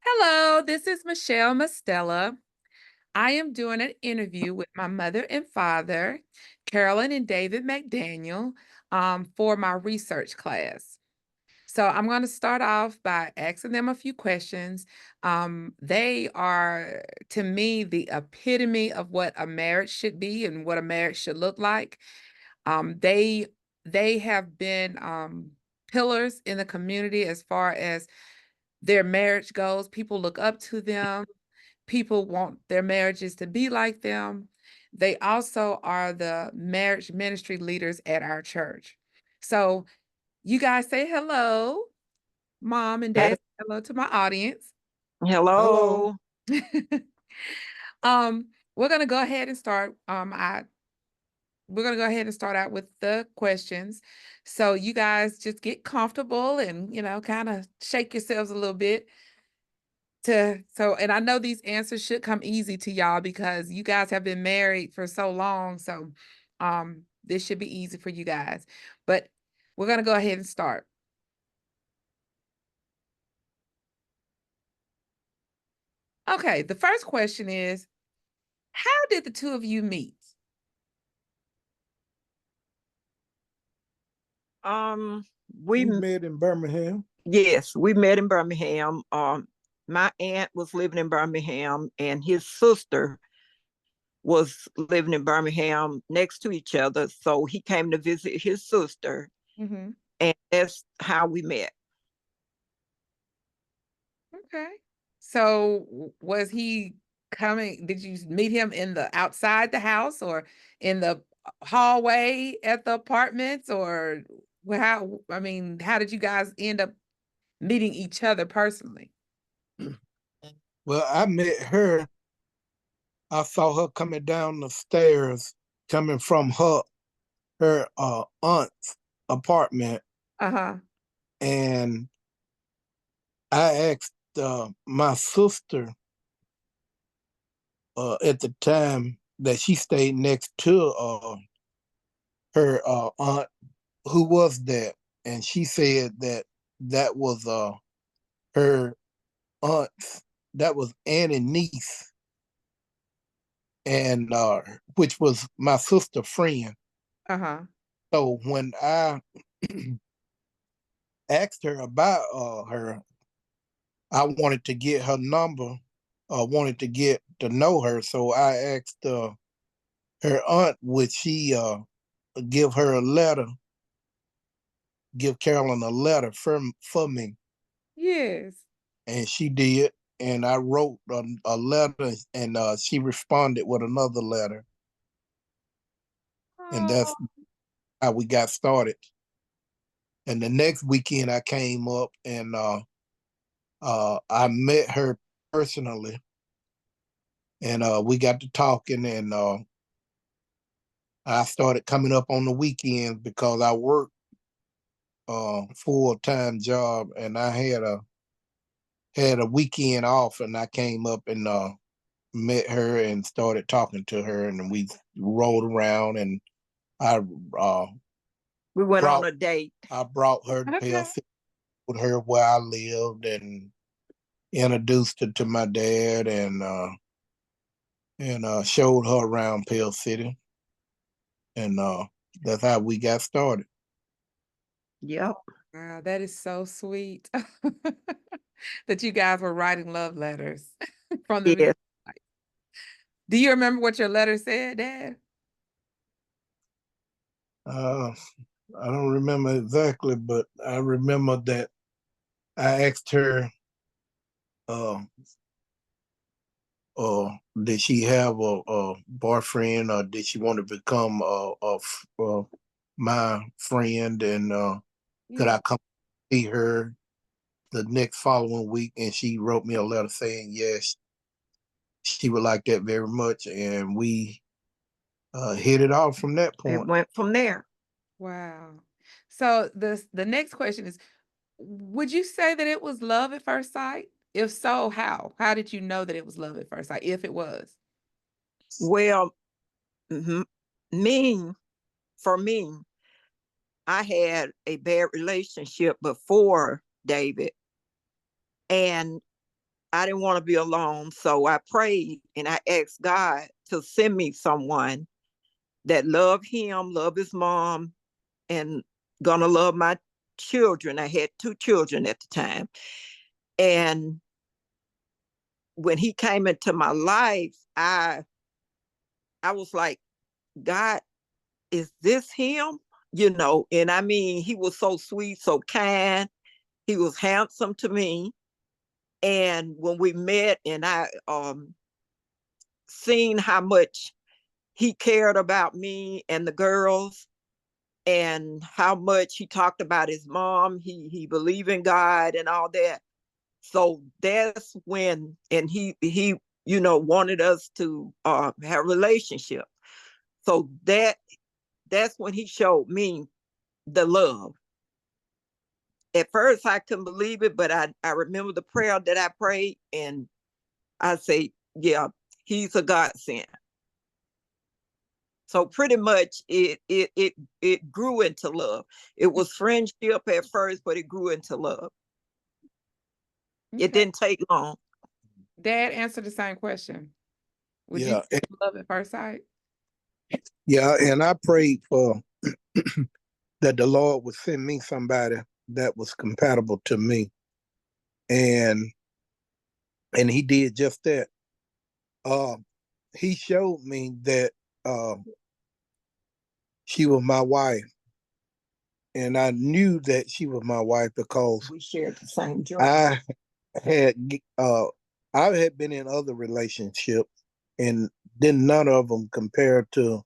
Hello, this is Michelle Mastella. I am doing an interview with my mother and father, Carolyn and David McDaniel, for my research class. So I'm going to start off by asking them a few questions. They are, to me, the epitome of what a marriage should be and what a marriage should look like. Um, they they have been pillars in the community as far as their marriage goes. People look up to them. People want their marriages to be like them. They also are the marriage ministry leaders at our church. So you guys say hello, mom and dad, hello to my audience. Hello. Hello. We're gonna go ahead and start. We're gonna go ahead and start out with the questions. So you guys just get comfortable and kind of shake yourselves a little bit and I know these answers should come easy to y'all because you guys have been married for so long. So this should be easy for you guys. But we're gonna go ahead and start. Okay, the first question is, how did the two of you meet? Um, We we met in Birmingham. yes, we met in Birmingham. My aunt was living in Birmingham, and his sister was living in Birmingham next to each other. So he came to visit his sister, Mm-hmm. and that's how we met. Okay. So was he coming? Did you meet him in the outside the house or in the hallway at the apartments or how did you guys end up meeting each other personally? Well, I met her. I saw her coming down the stairs, coming from her aunt's apartment, Uh-huh. and I asked my sister at the time that she stayed next to her aunt, who was that, and she said that that was her aunt, that was Annie's niece, and which was my sister friend. Uh-huh. So when I asked her about her, I wanted to get her number, wanted to get to know her. So I asked her aunt, would she give her a letter, give Carolyn a letter for me, Yes. and she did. And I wrote a letter, and she responded with another letter, and Oh, that's how we got started. And the next weekend, I came up and I met her personally, and we got to talking, and I started coming up on the weekends because I worked full-time job, and I had a weekend off, and I came up and met her and started talking to her, and we rolled around, and I uh, We went on brought a date. I brought her to okay. Pell City with her where I lived, and introduced her to my dad, and showed her around Pell City, and that's how we got started. Yep. Wow, that is so sweet that you guys were writing love letters from the beginning. Yes. Do you remember what your letter said, Dad? Uh, I don't remember exactly, but I remember that I asked her, uh, did she have a boyfriend, or did she want to become my friend, and could Yeah. I come see her the next following week? And she wrote me a letter saying yes, she would like that very much, and we hit it off from that It point. went from there. Wow. So the next question is, would you say that it was love at first sight? If so, how? How did you know that it was love at first sight, if it was? Well, me, for me, I had a bad relationship before David, and I didn't want to be alone. So I prayed and I asked God to send me someone that loved him, love his mom, and gonna love my children. I had 2 children at the time. And when he came into my life, I was like, God, is this him? And I mean, he was so sweet, so kind. He was handsome to me. And when we met and I seen how much he cared about me and the girls and how much he talked about his mom, he believed in God and all that. So that's when, and he wanted us to have a relationship. So that's when he showed me the love. At first I couldn't believe it, but I remember the prayer that I prayed, and I say, yeah, he's a godsend. So pretty much it grew into love. It was friendship at first, but it grew into love. It Okay. didn't take long. Dad answered the same question. Would you Yeah, say love at first sight? yeah, and I prayed for that the Lord would send me somebody that was compatible to me, and he did just that. Uh, he showed me that uh, she was my wife, and I knew that she was my wife because We shared the same joy. had uh, I had been in other relationships, and then none of them compared to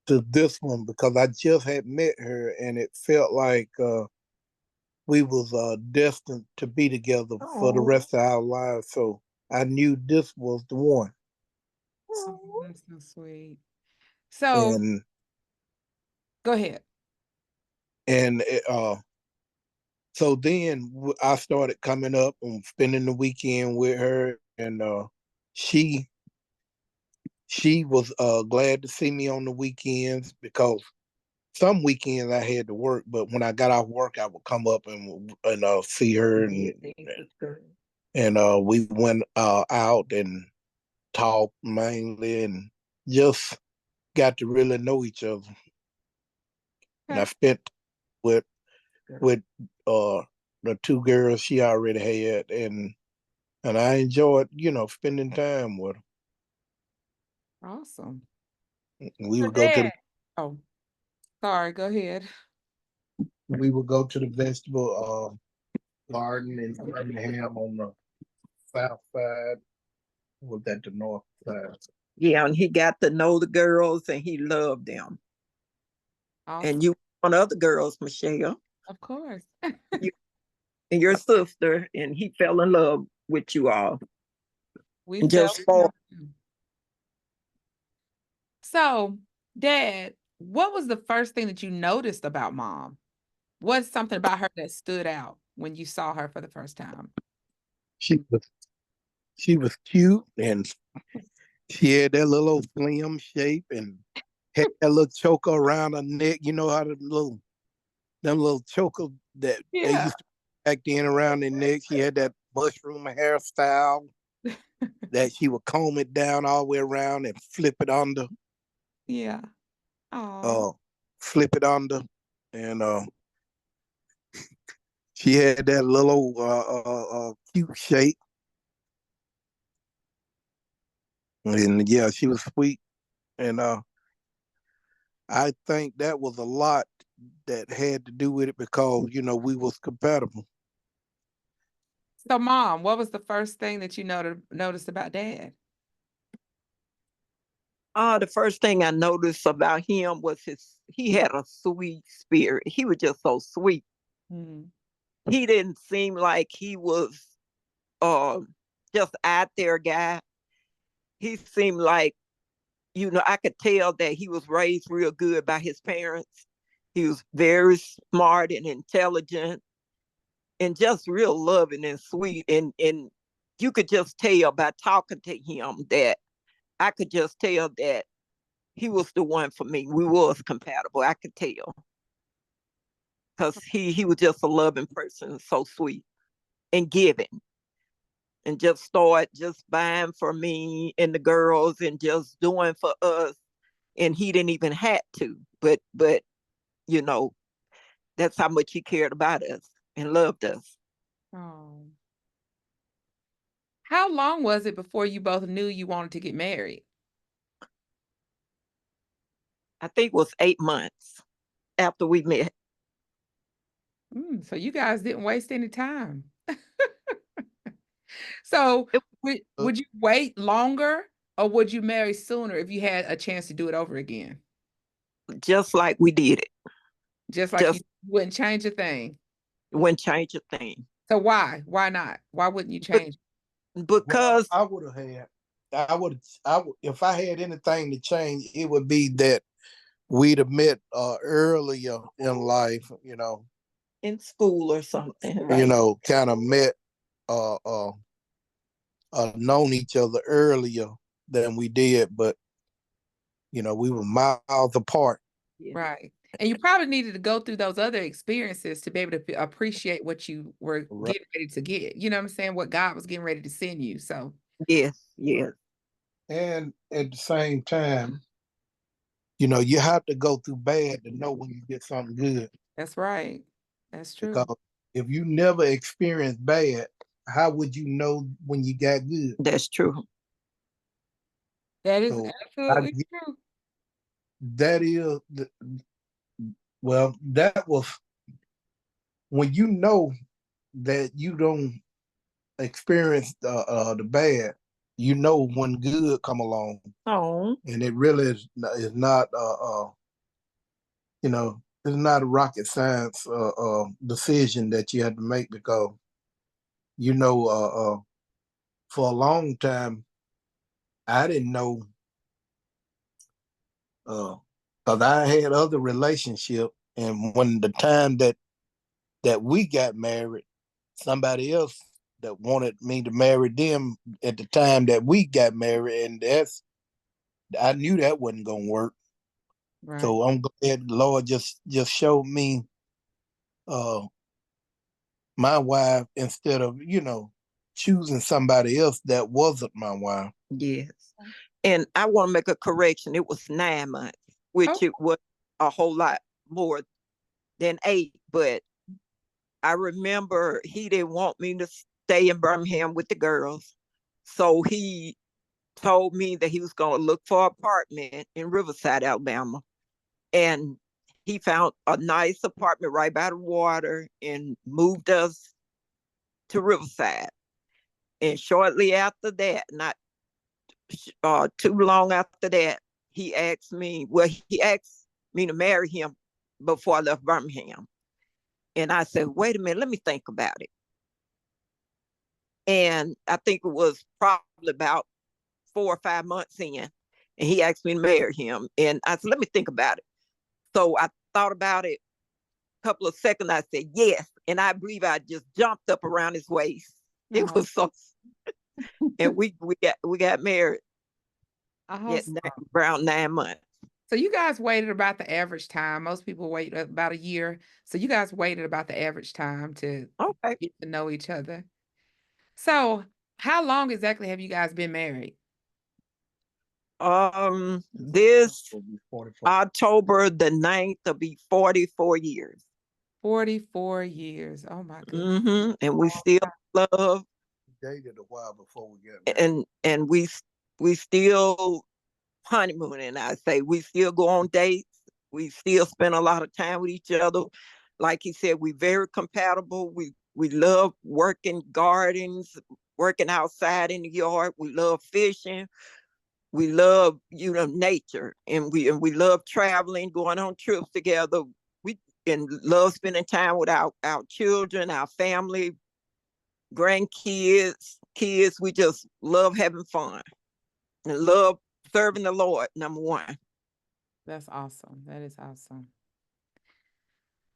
this one because I just had met her, and it felt like we was destined to be together for the rest of our lives. So I knew this was the one. Oh, that's so sweet. So And go ahead. and so then I started coming up and spending the weekend with her, and she she was glad to see me on the weekends because some weekends I had to work, but when I got off work, I would come up and see her, and we went out and talked mainly, and just got to really know each other. And I Okay. spent with with uh the 2 girls she already had, and I enjoyed spending time with Awesome. her. We So would go to Dad. Oh, sorry, go ahead. the vegetable garden in Birmingham on the south side. Was that the north side? Yeah, and he got to know the girls and he loved them. Awesome. And you on other girls, Michelle, Of course. you and your sister, and he fell in love with you all. We And felt just in for love too. So, Dad, what was the first thing that you noticed about Mom? What's something about her that stood out when you saw her for the first time? She was she was cute, and she had that little old slim shape and had that little choker around her neck. You know how them little choker that they Yeah. used to back then around their neck. She had that mushroom hairstyle that she would comb it down all the way around and Yeah. Oh, uh, flip it under, and she had that little cute shape, and yeah, she was sweet, and I think that was a lot that had to do with it because we was compatible. so Mom, what was the first thing that you noticed about Dad? the first thing I noticed about him was he had a sweet spirit. He was just so sweet. Hmm. He didn't seem like he was uh just out there guy. He seemed like, I could tell that he was raised real good by his parents. He was very smart and intelligent and just real loving and sweet. And you could just tell by talking to him that I could just tell that he was the one for me. We was compatible. I could tell because he was just a loving person, so sweet and giving. and just start just buying for me and the girls and just doing for us. And he didn't even have to, but you know, that's how much he cared about us and loved us. Oh. How long was it before you both knew you wanted to get married? I think it was 8 months after we met. So you guys didn't waste any time. So It, would you wait longer or would you marry sooner if you had a chance to do it over again? just like we did it. Just like you Just wouldn't change a thing. wouldn't change a thing. So why? Why not? Why wouldn't you change? Well, Because I would have had, I would, if I had anything to change, it would be that we'd have met earlier in life, in school or something, right? kind of met, uh, uh, known each other earlier than we did, but we were miles apart. Yeah. Right. And you probably needed to go through those other experiences to be able to appreciate what you were Right. getting ready to get. You know what I'm saying? What God was getting ready to send you. So, Yes, yes. And at the same time, you have to go through bad to know when you get something good. that's right. That's true. Because if you never experienced bad, how would you know when you got good? That's true. That is So I, absolutely true. that is well, that was when you know that you don't experience the bad, when good come along, Oh, and it really is not it's not a rocket science decision that you have to make, because you know for a long time I didn't know, because I had other relationship, and when the time that we got married, somebody else that wanted me to marry them at the time that we got married, and I knew that wasn't gonna work. Right. So I'm glad the Lord just showed me uh my wife, instead of choosing somebody else that wasn't my wife. yes. And I want to make a correction. It was 9 months, Oh, which it was a whole lot more than 8. But I remember he didn't want me to stay in Birmingham with the girls. So he told me that he was going to look for an apartment in Riverside, Alabama. And he found a nice apartment right by the water and moved us to Riverside. And shortly after that, not too long after that, he asked me to marry him before I left Birmingham. And I said, wait a minute, let me think about it. And I think it was probably about 4 or 5 months in. And he asked me to marry him. And I said, let me think about it. So I thought about it a couple of seconds. I said, yes. And I believe I just jumped up around his waist. It no. was so, and we got married at Awesome. around 9 months. So you guys waited about the average time. Most people wait about a year. So you guys waited about the average time to Okay. get to know each other. So how long exactly have you guys been married? This 44. October the 9th will be 44 years. 44 years. Oh my goodness. And we still love, We dated a while before we got married. and we still honeymooning. I say we still go on dates. We still spend a lot of time with each other. Like he said, we very compatible. We love working gardens, working outside in the yard. We love fishing. We love nature, and we love traveling, going on trips together. We and love spending time with our children, our family, grandkids, kids. We just love having fun and love serving the Lord, number one. That's awesome. That is awesome.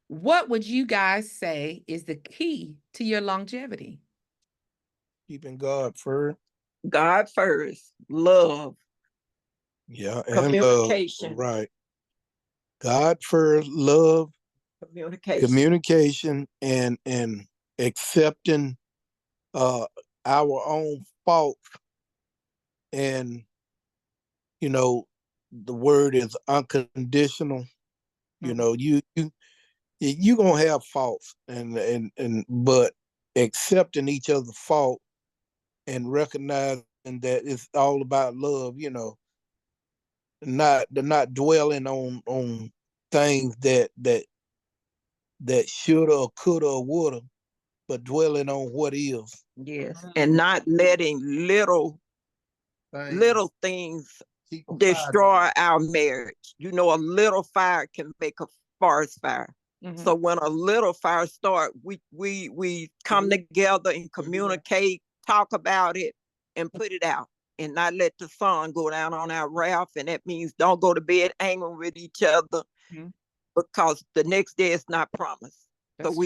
What would you guys say is the key to your longevity? Keeping God first. God first, love, Yeah, and love. communication, Right. God first, love, communication. communication, and accepting our own fault, and you know, the word is unconditional. You Mhm. know, you gonna have faults, and but accepting each other's fault and recognizing that it's all about love. You know, not dwelling on things that shoulda or coulda or woulda, but dwelling on what is. Yes, and not letting Things little things keep a fire destroy going. our marriage. You know, a little fire can make a forest fire. Mhm. So when a little fire start, we come together and communicate, talk about it, and put it out, and not let the sun go down on our wrath. And that means don't go to bed angry with each other, Mhm. because the next day is not promised. So That's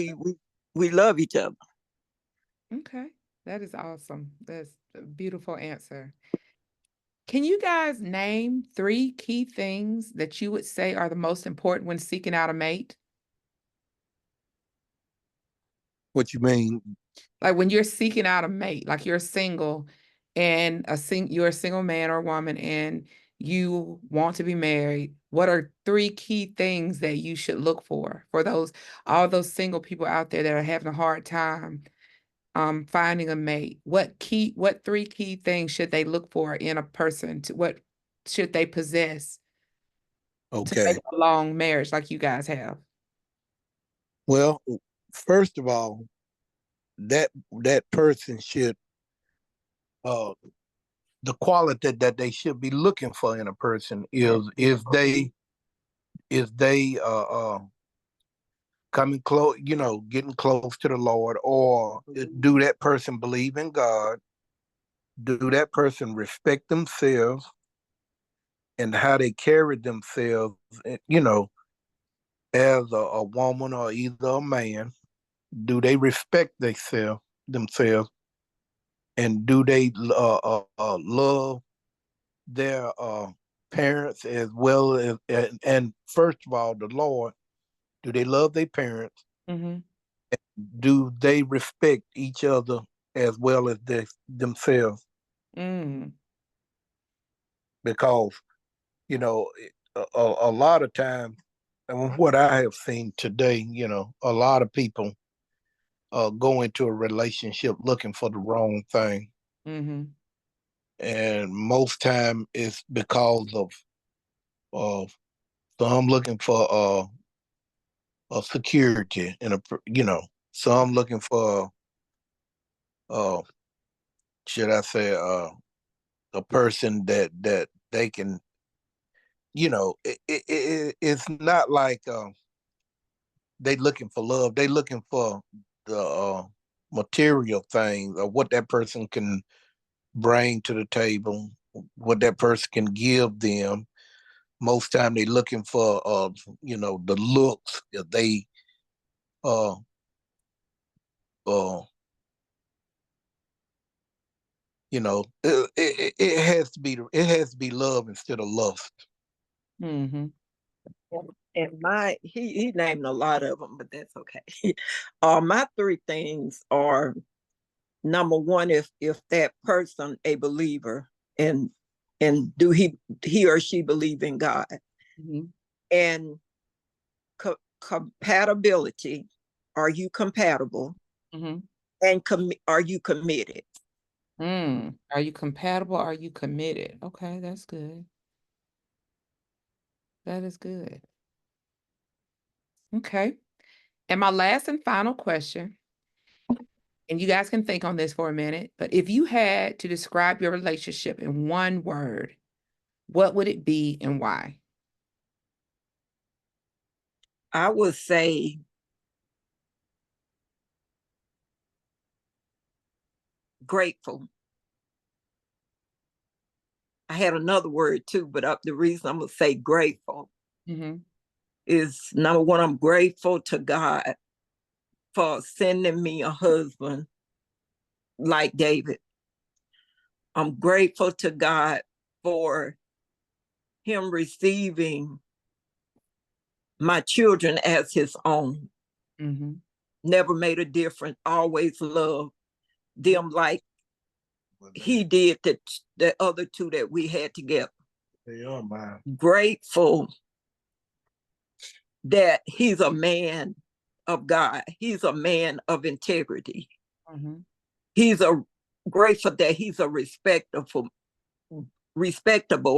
we love each other. okay. That is awesome. That's a beautiful answer. Can you guys name 3 key things that you would say are the most important when seeking out a mate? What you mean? Like when you're seeking out a mate, like you're single and you're a single man or woman and you want to be married, what are 3 key things that you should look for those all those single people out there that are having a hard time finding a mate? What 3 key things should they look for in a person? To what should they possess to make Okay. a long marriage like you guys have? Well, first of all, that person should uh the quality that they should be looking for in a person is if they coming close, getting close to the Lord, or do that person believe in God? Do that person respect themselves and how they carry themselves, as a woman or either a man? Do they respect themselves, and do they love their parents as well as, and first of all, the Lord? Do they love their parents? Mhm. Do they respect each other as well as themselves? Mm. Because you know, a lot of times, and what I have seen today, a lot of people go into a relationship looking for the wrong thing, Mhm. and most time it's because of some looking for a security and some looking for uh should I say a person that they can, it's not like they looking for love. They looking for the material things, or what that person can bring to the table, what that person can give them. Most time they looking for the looks. If they uh uh it has to be love instead of lust. Mhm. And he named a lot of them, but that's okay. My 3 things are: number one, if that person a believer, and do he or she believe in God, Mhm. and compatibility, are you compatible, Mhm. and are you committed? Mm. Are you compatible? Are you committed? Okay, that's good. That is good. Okay. And my last and final question, and you guys can think on this for a minute, but if you had to describe your relationship in one word, what would it be and why? I would say grateful. I had another word too, but the reason I'm gonna say grateful Mhm. is, number one, I'm grateful to God for sending me a husband like David. I'm grateful to God for him receiving my children as his own. Mhm. Never made a difference, always loved them like he did the other two that we had together. They are mine. Grateful that he's a man of God. He's a man of integrity. Mhm. He's grateful that he's a respectable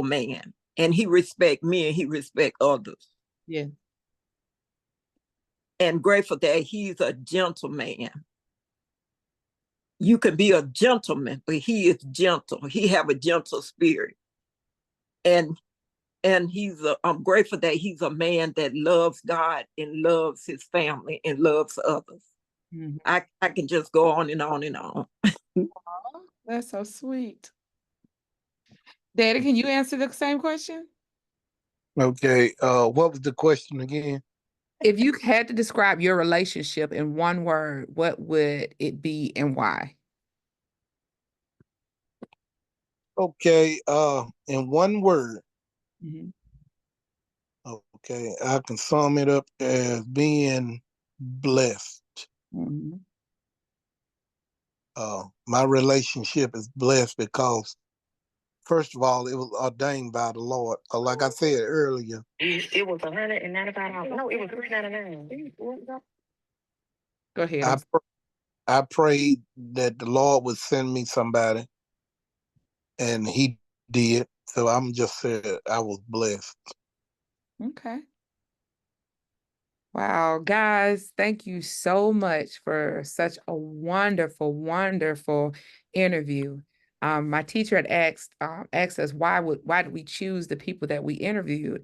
man, and he respect me and he respect others. Yeah. And grateful that he's a gentleman. You can be a gentleman, but he is gentle. He have a gentle spirit. And I'm grateful that he's a man that loves God and loves his family and loves others. Mhm. I can just go on and on and on. Aw, that's so sweet. Daddy, can you answer the same question? Okay. What was the question again? If you had to describe your relationship in one word, what would it be and why? Okay. In one word. Mhm. Okay, I can sum it up as being blessed. Mhm. My relationship is blessed because, first of all, it was ordained by the Lord. Like I said earlier, It was $195. No, it was $399. Go ahead. I I prayed that the Lord would send me somebody, and He did. So I'm just saying I was blessed. Okay. Wow, guys, thank you so much for such a wonderful, wonderful interview. My teacher had asked us why did we choose the people that we interviewed?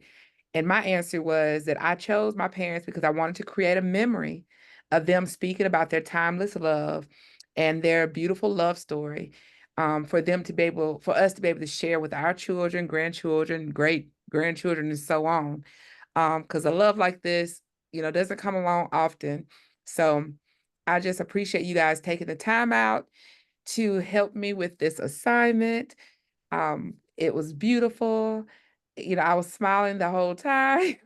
And my answer was that I chose my parents because I wanted to create a memory of them speaking about their timeless love and their beautiful love story, for us to be able to share with our children, grandchildren, great grandchildren, and so on. Because a love like this, doesn't come along often. So I just appreciate you guys taking the time out to help me with this assignment. It was beautiful. I was smiling the whole time.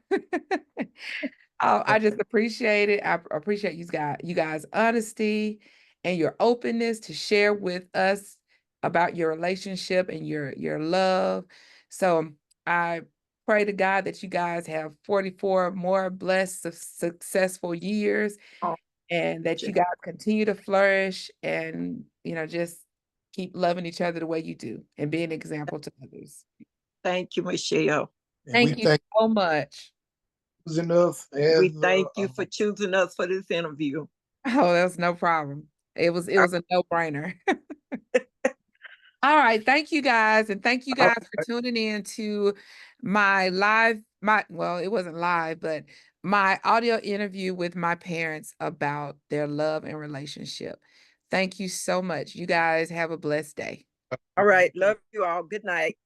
I just appreciate it. I appreciate you guys' honesty and your openness to share with us about your relationship and your love. So I pray to God that you guys have 44 more blessed, successful years, Oh, and that you guys continue to flourish and just keep loving each other the way you do and be an example to others. thank you, Michelle. And we Thank you thank so much. you for choosing us We as thank you for choosing us for this interview. Oh, that's no problem. It was a no-brainer. All right, thank you guys, and thank you guys for tuning in to well, it wasn't live, but my audio interview with my parents about their love and relationship. Thank you so much. You guys have a blessed day. All right. Love you all. Good night.